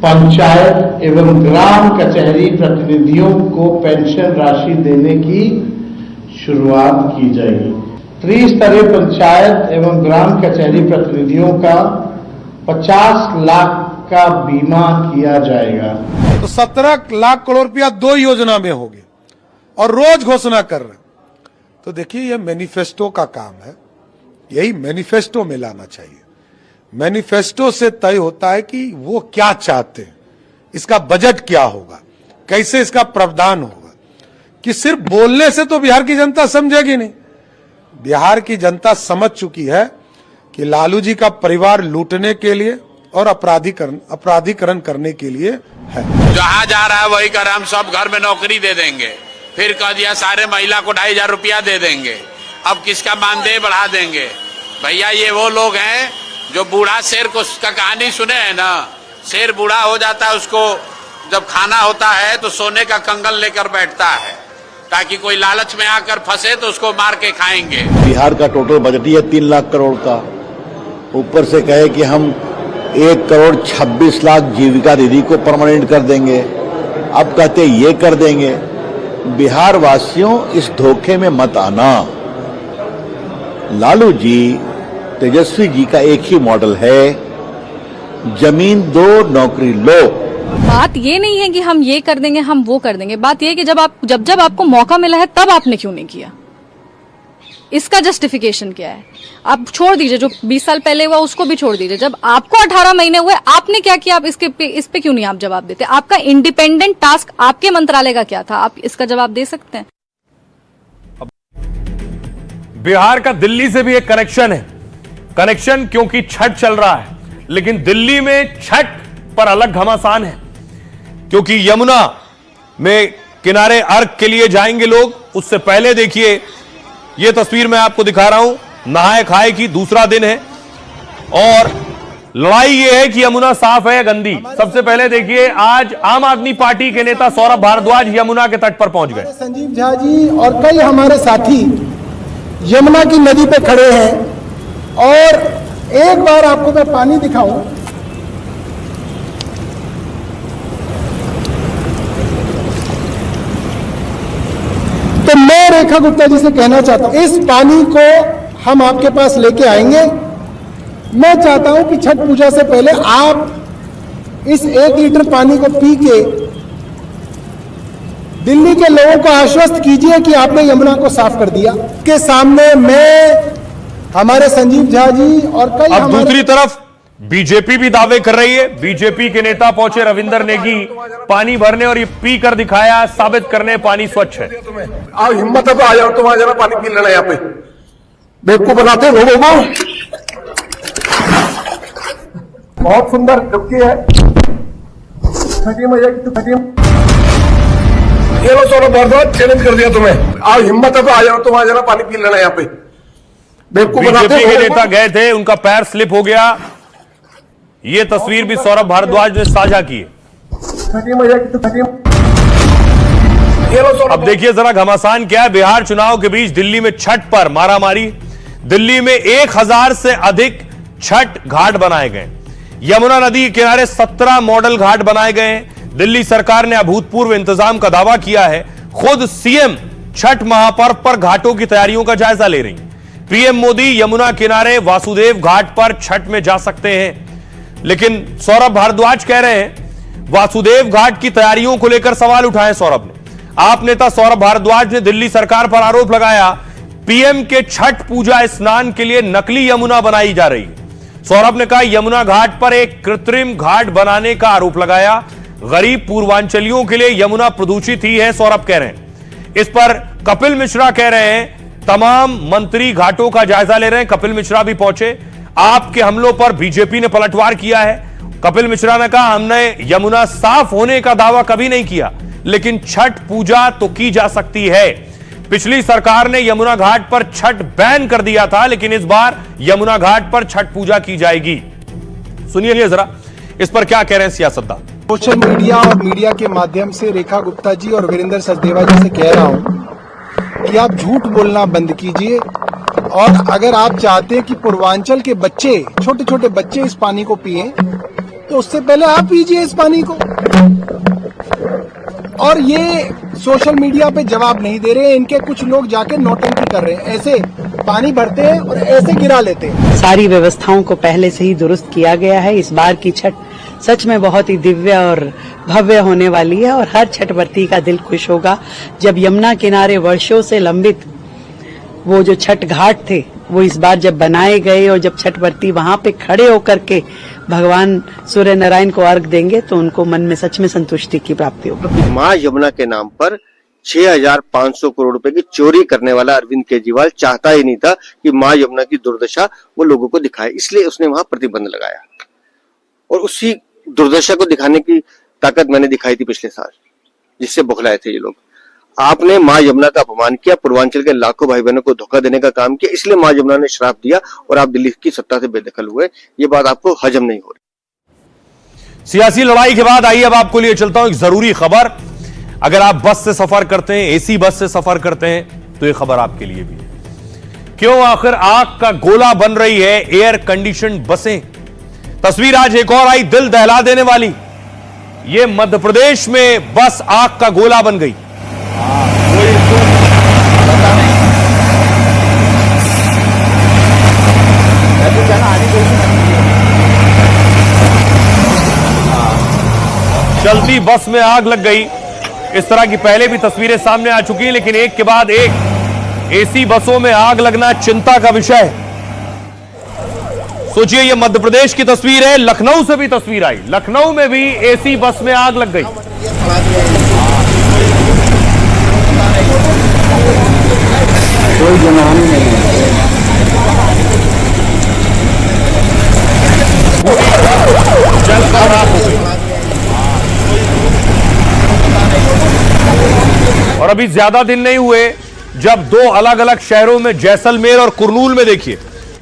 पंचायत एवं ग्राम कचहरी प्रतिनिधियों को पेंशन राशि देने की शुरुआत की जाएगी। त्रिस्तरीय पंचायत एवं ग्राम कचहरी प्रतिनिधियों का 50 लाख का बीमा किया जाएगा।
तो 17 लाख करोड़ रुपया 2 योजना में हो गया और रोज घोषणा कर रहे। तो देखिए यह मैनिफेस्टो का काम है, यही मैनिफेस्टो में लाना चाहिए। मैनिफेस्टो से तय होता है कि वो क्या चाहते हैं, इसका बजट क्या होगा, कैसे इसका प्रावधान होगा। कि सिर्फ बोलने से तो बिहार की जनता समझेगी नहीं। बिहार की जनता समझ चुकी है कि लालू जी का परिवार लूटने के लिए और अपराधीकरण करने के लिए है।
जहां जा रहा है वही कर, हम सब घर में नौकरी दे देंगे। फिर कह दिया सारे महिला को 2,500 रुपया दे देंगे। अब किसका मानदेय बढ़ा देंगे। भैया ये वो लोग हैं जो बूढ़ा शेर को का कहानी सुने हैं ना। शेर बूढ़ा हो जाता है, उसको जब खाना होता है तो सोने का कंगन लेकर बैठता है ताकि कोई लालच में आकर फंसे तो उसको मार के खाएंगे।
बिहार का टोटल बजट ही है 3 लाख करोड़ का। ऊपर से कहे कि हम 1 करोड़ 26 लाख जीविका दीदी को परमानेंट कर देंगे। अब कहते ये कर देंगे। बिहार वासियों इस धोखे में मत आना। लालू जी, तेजस्वी जी का एक ही मॉडल है, जमीन दो नौकरी लो।
बात ये नहीं है कि हम ये कर देंगे हम वो कर देंगे। बात ये है कि जब आपको मौका मिला है तब आपने क्यों नहीं किया। इसका जस्टिफिकेशन क्या है? आप छोड़ दीजिए, जो 20 साल पहले हुआ उसको भी छोड़ दीजिए। जब आपको 18 महीने हुए, आपने क्या किया? आप इस पे क्यों नहीं आप जवाब देते? आपका इंडिपेंडेंट टास्क आपके मंत्रालय का क्या था? आप इसका जवाब दे सकते हैं?
बिहार का दिल्ली से भी एक कनेक्शन है, कनेक्शन क्योंकि छठ चल रहा है, लेकिन दिल्ली में छठ पर अलग घमासान है, क्योंकि यमुना में किनारे अर्घ के लिए जाएंगे लोग। उससे पहले देखिए, यह तस्वीर मैं आपको दिखा रहा हूं, नहाए खाए की दूसरा दिन है और लड़ाई यह है कि यमुना साफ है या गंदी। सबसे पहले देखिए, आज आम आदमी पार्टी के नेता सौरभ भारद्वाज यमुना के तट पर पहुंच गए।
संजीव झा जी और कई हमारे साथी यमुना की नदी पे खड़े हैं और एक बार आपको मैं पानी दिखाऊं। तो मैं रेखा गुप्ता जी से कहना चाहता हूं, इस पानी को हम आपके पास लेके आएंगे। मैं चाहता हूं कि छठ पूजा से पहले आप इस 1 लीटर पानी को पी के दिल्ली के लोगों को आश्वस्त कीजिए कि आपने यमुना को साफ कर दिया। के सामने मैं, हमारे संजीव झा जी और कई
अब दूसरी तरफ बीजेपी भी दावे कर रही है। बीजेपी के नेता पहुंचे रविंदर नेगी पानी भरने और ये पी कर दिखाया, साबित करने पानी स्वच्छ है।
आओ, हिम्मत है तो आ जाओ, तुम आ जाना, पानी पी लेना। यहाँ पे बेवकूफ बनाते हैं लोगों को। बहुत सुंदर डुबकी है, छठी मैया की। तो छठी ये लो सौरभ भारद्वाज, चैलेंज कर दिया तुम्हें। आओ, हिम्मत है तो आ जाओ, तुम आ जाना, पानी पी लेना। यहाँ पे बेवकूफ बनाते
बीजेपी के नेता गए थे, उनका पैर स्लिप हो गया। ये तस्वीर भी सौरभ भारद्वाज ने साझा की है। अब देखिए जरा घमासान क्या है। बिहार चुनाव के बीच दिल्ली में छठ पर मारामारी। दिल्ली में 1000 से अधिक छठ घाट बनाए गए। यमुना नदी के किनारे 17 मॉडल घाट बनाए गए हैं। दिल्ली सरकार ने अभूतपूर्व इंतजाम का दावा किया है। खुद सीएम छठ महापर्व पर घाटों की तैयारियों का जायजा ले रही। पीएम मोदी यमुना किनारे वासुदेव घाट पर छठ में जा सकते हैं, लेकिन सौरभ भारद्वाज कह रहे हैं वासुदेव घाट की तैयारियों को लेकर सवाल उठाए सौरभ ने। आप नेता सौरभ भारद्वाज ने दिल्ली सरकार पर आरोप लगाया, पीएम के छठ पूजा स्नान के लिए नकली यमुना बनाई जा रही है। सौरभ ने कहा यमुना घाट पर एक कृत्रिम घाट बनाने का आरोप लगाया। गरीब पूर्वांचलियों के लिए यमुना प्रदूषित ही है, सौरभ कह रहे हैं। इस पर कपिल मिश्रा कह रहे हैं तमाम मंत्री घाटों का जायजा ले रहे हैं। कपिल मिश्रा भी पहुंचे। आपके हमलों पर बीजेपी ने पलटवार किया है। कपिल मिश्रा ने कहा हमने यमुना साफ होने का दावा कभी नहीं किया, लेकिन छठ पूजा तो की जा सकती है। पिछली सरकार ने यमुना घाट पर छठ बैन कर दिया था, लेकिन इस बार यमुना घाट पर छठ पूजा की जाएगी। सुनिए जरा इस पर क्या कह रहे हैं सियासतदान।
सोशल मीडिया और मीडिया के माध्यम से रेखा गुप्ता जी और वीरेंद्र सचदेवा जी से कह रहा हूं कि आप झूठ बोलना बंद कीजिए, और अगर आप चाहते हैं कि पूर्वांचल के बच्चे, छोटे छोटे बच्चे इस पानी को पिए, तो उससे पहले आप पीजिए इस पानी को। और ये सोशल मीडिया पे जवाब नहीं दे रहे हैं, इनके कुछ लोग जाके नौटंकी कर रहे हैं, ऐसे पानी भरते हैं और ऐसे गिरा लेते हैं।
सारी व्यवस्थाओं को पहले से ही दुरुस्त किया गया है। इस बार की छठ सच में बहुत ही दिव्य और भव्य होने वाली है, और हर छठ व्रती का दिल खुश होगा जब यमुना किनारे वर्षों से लंबित वो जो छठ घाट थे वो इस बार जब बनाए गए, और जब छठ व्रती वहां पे खड़े होकर के भगवान सूर्य नारायण को अर्घ देंगे तो उनको मन में सच में संतुष्टि की प्राप्ति होगी।
मां यमुना के नाम पर 6500 करोड़ रुपए की चोरी करने वाला अरविंद केजरीवाल चाहता ही नहीं था कि मां यमुना की दुर्दशा वो लोगों को दिखाए, इसलिए उसने वहां प्रतिबंध लगाया, और उसी दुर्दशा को दिखाने की ताकत मैंने दिखाई थी पिछले साल, जिससे बौखलाए थे ये लोग। आपने मां यमुना का अपमान किया, पूर्वांचल के लाखों भाई बहनों को धोखा देने का काम किया, इसलिए मां यमुना ने श्राप दिया और आप दिल्ली की सत्ता से बेदखल हुए। ये बात आपको हजम नहीं हो रही।
सियासी लड़ाई के बाद आइए अब आपको लिए चलता हूं एक जरूरी खबर। अगर आप बस से सफर करते हैं, एसी बस से सफर करते हैं, तो यह खबर आपके लिए भी है। क्यों आखिर आग का गोला बन रही है एयर कंडीशनड बसें। तस्वीर आज एक और आई दिल दहला देने वाली। यह मध्य प्रदेश में बस आग का गोला बन गई। चलती बस में आग लग गई। इस तरह की पहले भी तस्वीरें सामने आ चुकी हैं, लेकिन एक के बाद एक एसी बसों में आग लगना चिंता का विषय है। सोचिए, यह मध्य प्रदेश की तस्वीर है, लखनऊ से भी तस्वीर आई। लखनऊ में भी एसी बस में आग लग गई।
कोई जनहानि नहीं है।
जलकर राख हो गई। और अभी ज्यादा दिन नहीं हुए जब दो अलग अलग शहरों में, जैसलमेर और कुरनूल में देखिए,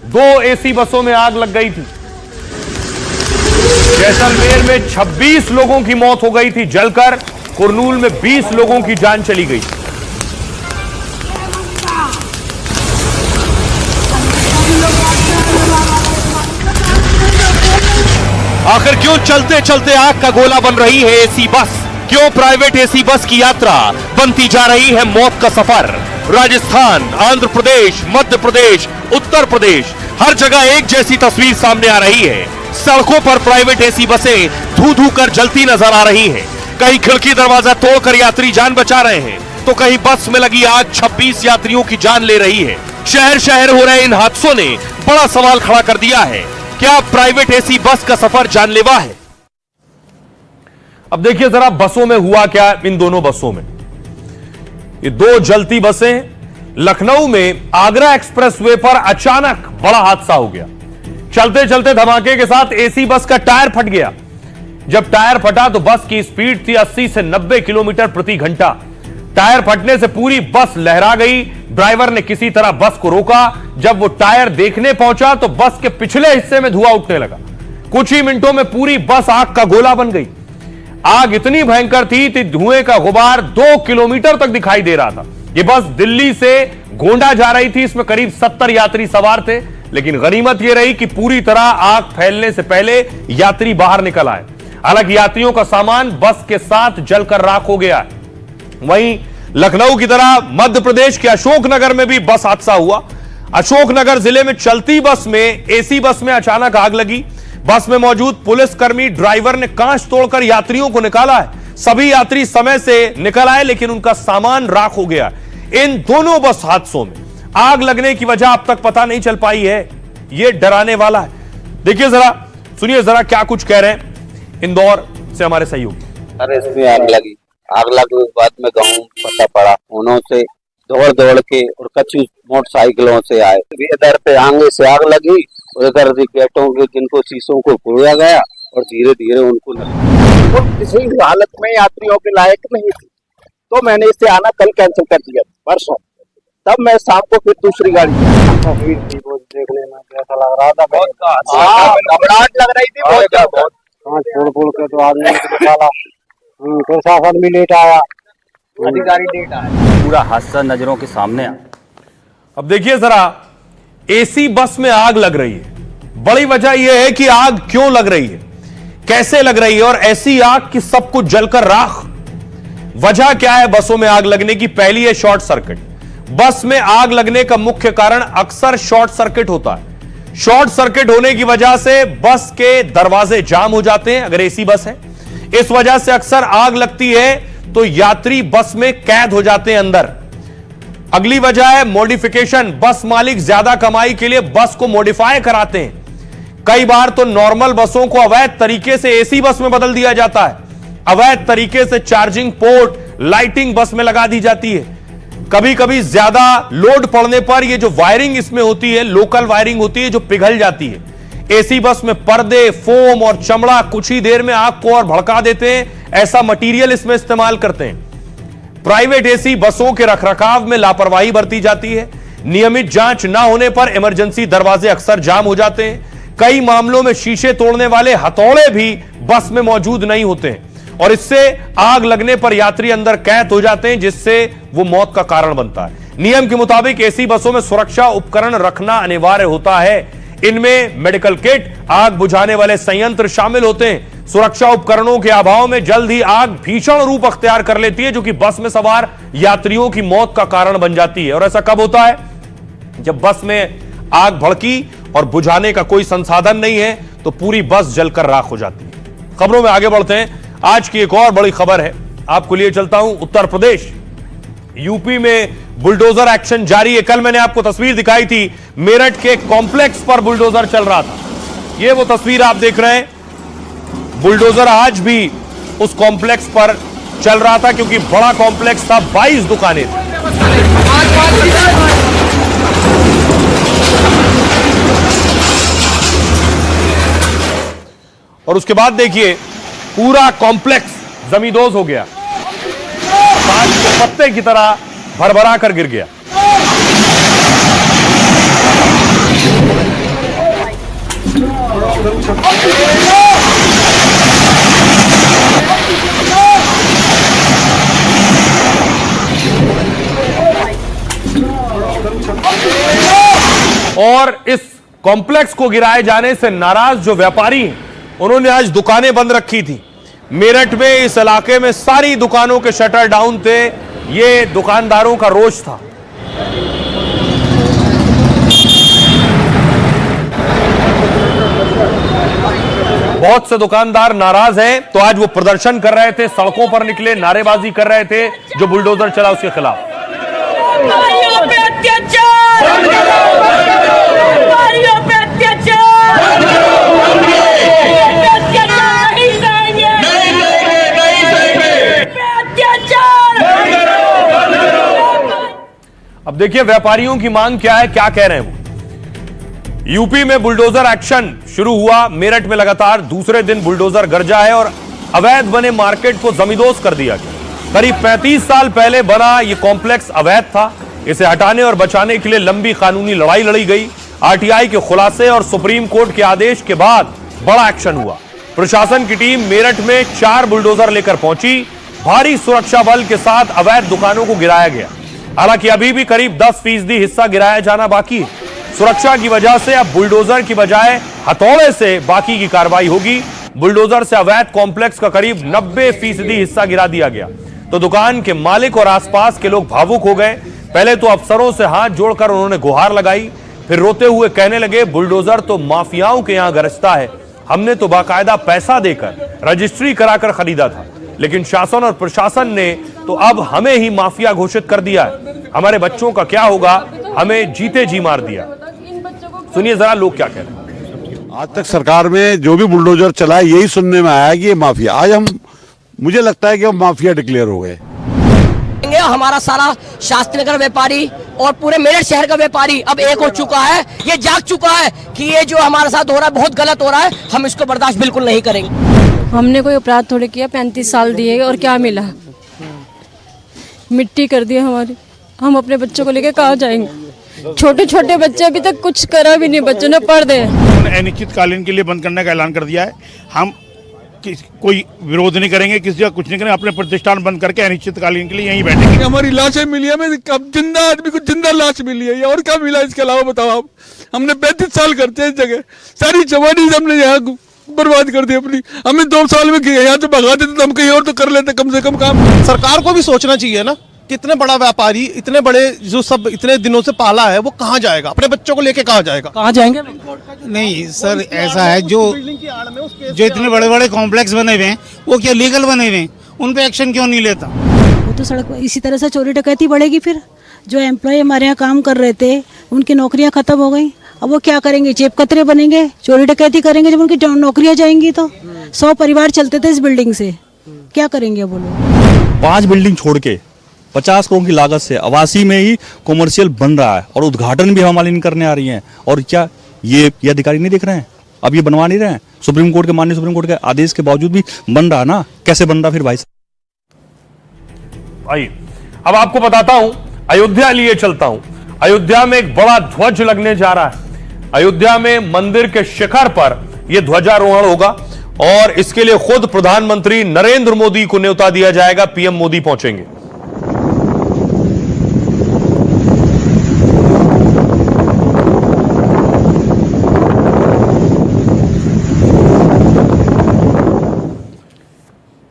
दो एसी बसों में आग लग गई थी। जैसलमेर में 26 लोगों की मौत हो गई थी जलकर, कुरनूल में 20 लोगों की जान चली गई। आखिर क्यों चलते चलते आग का गोला बन रही है एसी बस? क्यों प्राइवेट एसी बस की यात्रा बनती जा रही है मौत का सफर? राजस्थान, आंध्र प्रदेश, मध्य प्रदेश, उत्तर प्रदेश, हर जगह एक जैसी तस्वीर सामने आ रही है। सड़कों पर प्राइवेट एसी बसें धू धू कर जलती नजर आ रही हैं। कहीं खिड़की दरवाजा तोड़कर यात्री जान बचा रहे हैं, तो कहीं बस में लगी आग 26 यात्रियों की जान ले रही है। शहर शहर हो रहे इन हादसों ने बड़ा सवाल खड़ा कर दिया है, क्या प्राइवेट एसी बस का सफर जानलेवा है? अब देखिए जरा बसों में हुआ क्या। इन दोनों बसों में, ये दो जलती बसें, लखनऊ में आगरा एक्सप्रेसवे पर अचानक बड़ा हादसा हो गया। चलते चलते धमाके के साथ एसी बस का टायर फट गया। जब टायर फटा तो बस की स्पीड थी 80 से 90 किलोमीटर प्रति घंटा। टायर फटने से पूरी बस लहरा गई। ड्राइवर ने किसी तरह बस को रोका। जब वो टायर देखने पहुंचा तो बस के पिछले हिस्से में धुआं उठने लगा। कुछ ही मिनटों में पूरी बस आग का गोला बन गई। आग इतनी भयंकर थी कि धुएं का गुबार 2 किलोमीटर तक दिखाई दे रहा था। यह बस दिल्ली से गोंडा जा रही थी। इसमें करीब 70 यात्री सवार थे, लेकिन गनीमत यह रही कि पूरी तरह आग फैलने से पहले यात्री बाहर निकल आए। हालांकि यात्रियों का सामान बस के साथ जलकर राख हो गया। वहीं लखनऊ की तरह मध्य प्रदेश के अशोकनगर में भी बस हादसा हुआ। अशोकनगर जिले में चलती बस में, एसी बस में अचानक आग लगी। बस में मौजूद पुलिसकर्मी ड्राइवर ने कांच तोड़कर यात्रियों को निकाला है। सभी यात्री समय से निकल आए, लेकिन उनका सामान राख हो गया। इन दोनों बस हादसों में आग लगने की वजह अब तक पता नहीं चल पाई है। यह डराने वाला है। देखिए जरा, सुनिए जरा क्या कुछ कह रहे हैं इंदौर से हमारे सहयोगी।
अरे इसमें आग लगी, आग लगने के बाद में गाँव पता पड़ा, उन्होंने दौड़ दौड़ के और कच्ची मोटरसाइकिलों से आए। इधर पे आगे से आग लगी और इधर गेटों के जिनको शीशों को फोड़ा गया और धीरे धीरे उनको लगा। और किसी हालत में यात्रियों के लायक नहीं थी, तो मैंने इसे आना कल कैंसिल कर दिया परसों। तब मैं शाम को फिर दूसरी गाड़ी देखने में कैसा लग रहा था, घबराहट लग रही थी बहुत ज्यादा। फोड़ के तो आदमी निकाला, प्रशासन भी लेट आया, अधिकारी लेट आया, पूरा हादसा नजरों के सामने आया।
अब देखिए जरा, एसी बस में आग लग रही है। बड़ी वजह यह है कि आग क्यों लग रही है, कैसे लग रही है, और ऐसी आग कि सब कुछ जलकर राख। वजह क्या है बसों में आग लगने की? पहली है शॉर्ट सर्किट। बस में आग लगने का मुख्य कारण अक्सर शॉर्ट सर्किट होता है। शॉर्ट सर्किट होने की वजह से बस के दरवाजे जाम हो जाते हैं, अगर एसी बस है। इस वजह से अक्सर आग लगती है तो यात्री बस में कैद हो जाते हैं अंदर। अगली वजह है मॉडिफिकेशन। बस मालिक ज्यादा कमाई के लिए बस को मॉडिफाई कराते हैं। कई बार तो नॉर्मल बसों को अवैध तरीके से एसी बस में बदल दिया जाता है। अवैध तरीके से चार्जिंग पोर्ट, लाइटिंग बस में लगा दी जाती है। कभी कभी ज्यादा लोड पड़ने पर ये जो वायरिंग इसमें होती है, लोकल वायरिंग होती है, जो पिघल जाती है। एसी बस में पर्दे, फोम और चमड़ा कुछ ही देर में आग को और भड़का देते हैं। ऐसा मटेरियल इसमें इस्तेमाल करते हैं। प्राइवेट एसी बसों के रखरखाव में लापरवाही बरती जाती है। नियमित जांच न होने पर इमरजेंसी दरवाजे अक्सर जाम हो जाते हैं। कई मामलों में शीशे तोड़ने वाले हथौड़े भी बस में मौजूद नहीं होते हैं और इससे आग लगने पर यात्री अंदर कैद हो जाते हैं, जिससे वो मौत का कारण बनता है। नियम के मुताबिक एसी बसों में सुरक्षा उपकरण रखना अनिवार्य होता है। इनमें मेडिकल किट, आग बुझाने वाले संयंत्र शामिल होते हैं। सुरक्षा उपकरणों के अभाव में जल्द ही आग भीषण रूप अख्तियार कर लेती है, जो कि बस में सवार यात्रियों की मौत का कारण बन जाती है। और ऐसा कब होता है? जब बस में आग भड़की और बुझाने का कोई संसाधन नहीं है तो पूरी बस जलकर राख हो जाती है। खबरों में आगे बढ़ते हैं। आज की एक और बड़ी खबर है, आपको लिए चलता हूं उत्तर प्रदेश। यूपी में बुलडोजर एक्शन जारी है। कल मैंने आपको तस्वीर दिखाई थी, मेरठ के कॉम्प्लेक्स पर बुलडोजर चल रहा था। ये वो तस्वीर आप देख रहे हैं, बुलडोजर आज भी उस कॉम्प्लेक्स पर चल रहा था क्योंकि बड़ा कॉम्प्लेक्स था, 22 दुकानें थी। और उसके बाद देखिए पूरा कॉम्प्लेक्स जमींदोज हो गया, ताश के पत्ते की तरह भरभरा कर गिर गया। और इस कॉम्प्लेक्स को गिराए जाने से नाराज जो व्यापारी हैं, उन्होंने आज दुकानें बंद रखी थी। मेरठ में इस इलाके में सारी दुकानों के शटर डाउन थे। ये दुकानदारों का रोष था। बहुत से दुकानदार नाराज हैं, तो आज वो प्रदर्शन कर रहे थे, सड़कों पर निकले, नारेबाजी कर रहे थे जो बुलडोजर चला उसके खिलाफ। अब देखिए व्यापारियों की मांग क्या है, क्या कह रहे हैं वो। यूपी में बुलडोजर एक्शन शुरू हुआ, मेरठ में लगातार दूसरे दिन बुलडोजर गरजा है और अवैध बने मार्केट को जमींदोज कर दिया गया। करीब 35 साल पहले बना यह कॉम्प्लेक्स अवैध था। इसे हटाने और बचाने के लिए लंबी कानूनी लड़ाई लड़ी गई। आरटीआई के खुलासे और सुप्रीम कोर्ट के आदेश के बाद बड़ा एक्शन हुआ। प्रशासन की टीम मेरठ में 4 बुलडोजर लेकर पहुंची। भारी सुरक्षा बल के साथ अवैध दुकानों को गिराया गया। हालांकि अभी भी करीब 10% हिस्सा गिराया जाना बाकी है। सुरक्षा की वजह से अब बुलडोजर की बजाय हथौड़े से बाकी की कार्रवाई होगी। बुलडोजर से अवैध कॉम्प्लेक्स का करीब 90% हिस्सा गिरा दिया गया तो दुकान के मालिक और आसपास के लोग भावुक हो गए। पहले तो अफसरों से हाथ जोड़कर उन्होंने गुहार लगाई, फिर रोते हुए कहने लगे बुलडोजर तो माफियाओं के यहां गरजता है, हमने तो बाकायदा पैसा देकर रजिस्ट्री कराकर खरीदा था, लेकिन शासन और प्रशासन ने तो अब हमें ही माफिया घोषित कर दिया है। हमारे बच्चों का क्या होगा, हमें जीते जी मार दिया। सुनिए जरा लोग क्या कह रहे हैं।
आज तक सरकार में जो भी बुलडोजर चला है यही सुनने में आया कि ये माफिया, आज मुझे लगता है कि हम माफिया डिक्लेयर हो गए।
हमारा सारा शास्त्री नगर व्यापारी और पूरे मेरठ शहर का व्यापारी अब एक हो चुका है, ये जाग चुका है कि ये जो हमारे साथ हो रहा है बहुत गलत हो रहा है, हम इसको बर्दाश्त बिल्कुल नहीं करेंगे।
हमने कोई अपराध थोड़े किया, 35 साल दिए और क्या मिला, मिट्टी कर दी हमारी। हम अपने बच्चों को लेके कहाँ जाएंगे? छोटे छोटे बच्चे अभी तक कुछ करा भी नहीं, बच्चों ने पढ़ दे।
अनिश्चितकालीन के लिए बंद करने का ऐलान कर दिया है। हम कोई विरोध नहीं करेंगे, किसी का कुछ नहीं करेंगे, अपने प्रतिष्ठान बंद करके अनिश्चितकालीन के लिए यहीं बैठेंगे।
हमारी लाशें मिली है, हमें कब जिंदा आदमी को जिंदा लाश मिली है, और क्या मिला इसके अलावा बताओ आप। हमने 35 साल करते हैं इस जगह, सारी जवानी हमने यहाँ बर्बाद कर दी अपनी। हमें 2 साल में यहाँ तो भगा देते तो हम कहीं और तो कर लेते कम से कम काम।
सरकार को भी सोचना चाहिए ना, कितने बड़ा व्यापारी इतने बड़े जो सब इतने दिनों से पाला है वो कहाँ जाएगा, अपने बच्चों को लेके कहाँ जाएगा, कहाँ जाएंगे?
नहीं सर, ऐसा है जो इतने बड़े बड़े कॉम्प्लेक्स बने हुए हैं वो क्या लीगल बने हुए हैं, उन पे एक्शन क्यों नहीं लेता?
वो तो सड़क इसी तरह से चोरी डकैती बढ़ेगी। फिर जो एम्प्लॉय हमारे यहाँ काम कर रहे थे उनकी नौकरियाँ खत्म हो गई, अब वो क्या करेंगे? जेब कतरे बनेंगे, चोरी डकैती करेंगे। जब उनकी नौकरियाँ जाएंगी तो 100 परिवार चलते थे इस बिल्डिंग से, क्या करेंगे बोलो?
5 बिल्डिंग छोड़ के 50 करोड़ की लागत से आवासी में ही कॉमर्शियल बन रहा है और उद्घाटन भी हमारी करने आ रही हैं। और क्या ये अधिकारी नहीं देख रहे हैं? अब ये बनवा नहीं रहे हैं? सुप्रीम कोर्ट के माननीय सुप्रीम कोर्ट के आदेश के बावजूद भी बन रहा ना, कैसे बन रहा फिर भाई?
आइए अब आपको बताता हूं, अयोध्या लिए चलता हूं। अयोध्या में एक बड़ा ध्वज लगने जा रहा है। अयोध्या में मंदिर के शिखर पर यह ध्वजारोहण होगा और इसके लिए खुद प्रधानमंत्री नरेंद्र मोदी को न्योता दिया जाएगा। पीएम मोदी पहुंचेंगे।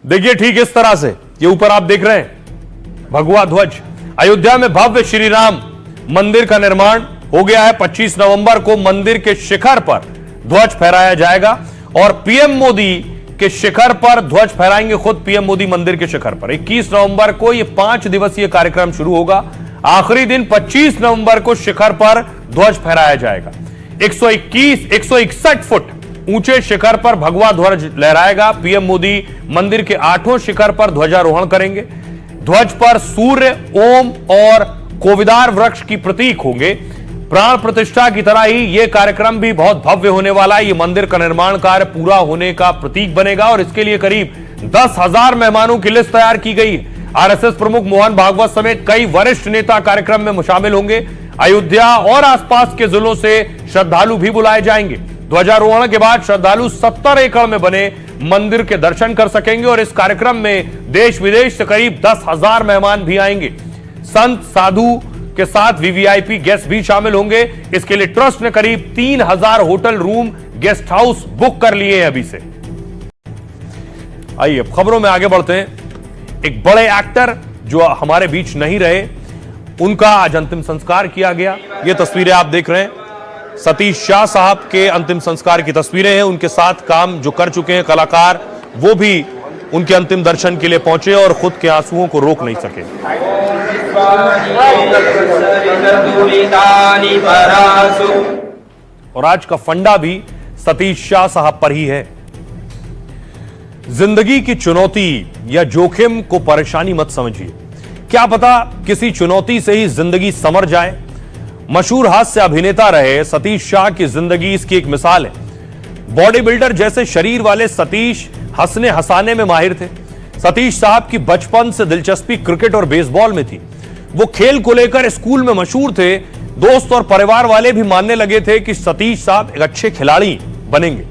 देखिए ठीक इस तरह से, ये ऊपर आप देख रहे हैं भगवा ध्वज। अयोध्या में भव्य श्री राम मंदिर का निर्माण हो गया है। 25 नवंबर को मंदिर के शिखर पर ध्वज फहराया जाएगा और पीएम मोदी के शिखर पर ध्वज फहराएंगे खुद पीएम मोदी मंदिर के शिखर पर। 21 नवंबर को यह 5 दिवसीय कार्यक्रम शुरू होगा। आखिरी दिन 25 नवंबर को शिखर पर ध्वज फहराया जाएगा। 161 फुट ऊंचे शिखर पर भगवा ध्वज लहराएगा। पीएम मोदी मंदिर के 8वें शिखर पर ध्वजारोहण करेंगे। ध्वज पर सूर्य, ओम और कोविदार वृक्ष की प्रतीक होंगे। प्राण प्रतिष्ठा की तरह ही यह कार्यक्रम भी बहुत भव्य होने वाला है। यह मंदिर का निर्माण कार्य पूरा होने का प्रतीक बनेगा और इसके लिए करीब 10,000 मेहमानों की लिस्ट तैयार की गई है। आरएसएस प्रमुख मोहन भागवत समेत कई वरिष्ठ नेता कार्यक्रम में शामिल होंगे। अयोध्या और आसपास के जिलों से श्रद्धालु भी बुलाए जाएंगे। ध्वजारोहण के बाद श्रद्धालु 70 एकड़ में बने मंदिर के दर्शन कर सकेंगे और इस कार्यक्रम में देश विदेश से करीब 10,000 मेहमान भी आएंगे। संत साधु के साथ वीवीआईपी गेस्ट भी शामिल होंगे। इसके लिए ट्रस्ट ने करीब 3,000 hotel room, guest house book कर लिए हैं अभी से। आइए अब खबरों में आगे बढ़ते हैं। एक बड़े एक्टर जो हमारे बीच नहीं रहे, उनका आज अंतिम संस्कार किया गया। ये तस्वीरें आप देख रहे हैं, सतीश शाह साहब के अंतिम संस्कार की तस्वीरें हैं। उनके साथ काम जो कर चुके हैं कलाकार, वो भी उनके अंतिम दर्शन के लिए पहुंचे और खुद के आंसुओं को रोक नहीं सके। और आज का फंडा भी सतीश शाह साहब पर ही है। जिंदगी की चुनौती या जोखिम को परेशानी मत समझिए। क्या पता किसी चुनौती से ही जिंदगी संवर जाए। मशहूर हास्य अभिनेता रहे सतीश शाह की जिंदगी इसकी एक मिसाल है। बॉडी बिल्डर जैसे शरीर वाले सतीश हंसने हंसाने में माहिर थे। सतीश साहब की बचपन से दिलचस्पी क्रिकेट और बेसबॉल में थी। वो खेल को लेकर स्कूल में मशहूर थे। दोस्त और परिवार वाले भी मानने लगे थे कि सतीश साहब एक अच्छे खिलाड़ी बनेंगे।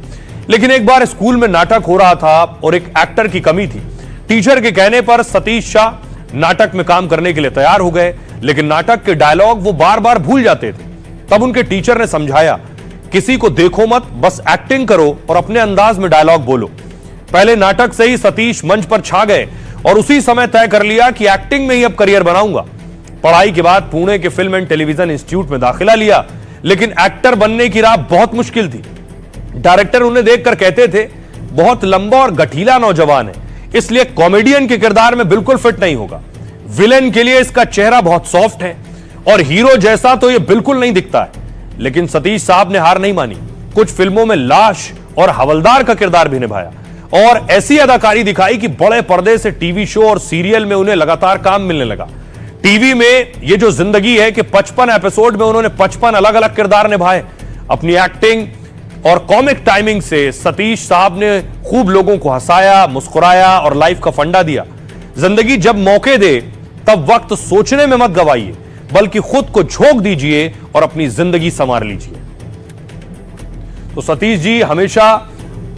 लेकिन एक बार स्कूल में नाटक हो रहा था और एक एक्टर की कमी थी। टीचर के कहने पर सतीश शाह नाटक में काम करने के लिए तैयार हो गए, लेकिन नाटक के डायलॉग वो बार बार भूल जाते थे। तब उनके टीचर ने समझाया, किसी को देखो मत, बस एक्टिंग करो और अपने अंदाज में डायलॉग बोलो। पहले नाटक से ही सतीश मंच पर छा गए और उसी समय तय कर लिया कि एक्टिंग में ही अब करियर बनाऊंगा। पढ़ाई के बाद पुणे के फिल्म एंड टेलीविजन इंस्टीट्यूट में दाखिला लिया, लेकिन एक्टर बनने की राह बहुत मुश्किल थी। डायरेक्टर उन्हें देखकर कहते थे, बहुत लंबा और गठीला नौजवान है, इसलिए कॉमेडियन के किरदार में बिल्कुल फिट नहीं होगा। विलेन के लिए इसका चेहरा बहुत सॉफ्ट है और हीरो जैसा तो यह बिल्कुल नहीं दिखता है। लेकिन सतीश साहब ने हार नहीं मानी। कुछ फिल्मों में लाश और हवलदार का किरदार भी निभाया और ऐसी अदाकारी दिखाई कि बड़े पर्दे से टीवी शो और सीरियल में उन्हें लगातार काम मिलने लगा। टीवी में ये जो जिंदगी है कि 55 एपिसोड में उन्होंने 55 अलग अलग किरदार निभाए। अपनी एक्टिंग और कॉमिक टाइमिंग से सतीश साहब ने खूब लोगों को हंसाया, मुस्कुराया और लाइफ का फंडा दिया। जिंदगी जब मौके दे तब वक्त सोचने में मत गवाइए, बल्कि खुद को झोंक दीजिए और अपनी जिंदगी संवार लीजिए। तो सतीश जी हमेशा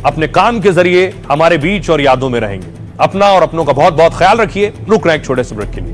अपने काम के जरिए हमारे बीच और यादों में रहेंगे। अपना और अपनों का बहुत बहुत ख्याल रखिए। रुक रहे हैं एक छोटे से ब्रेक के लिए।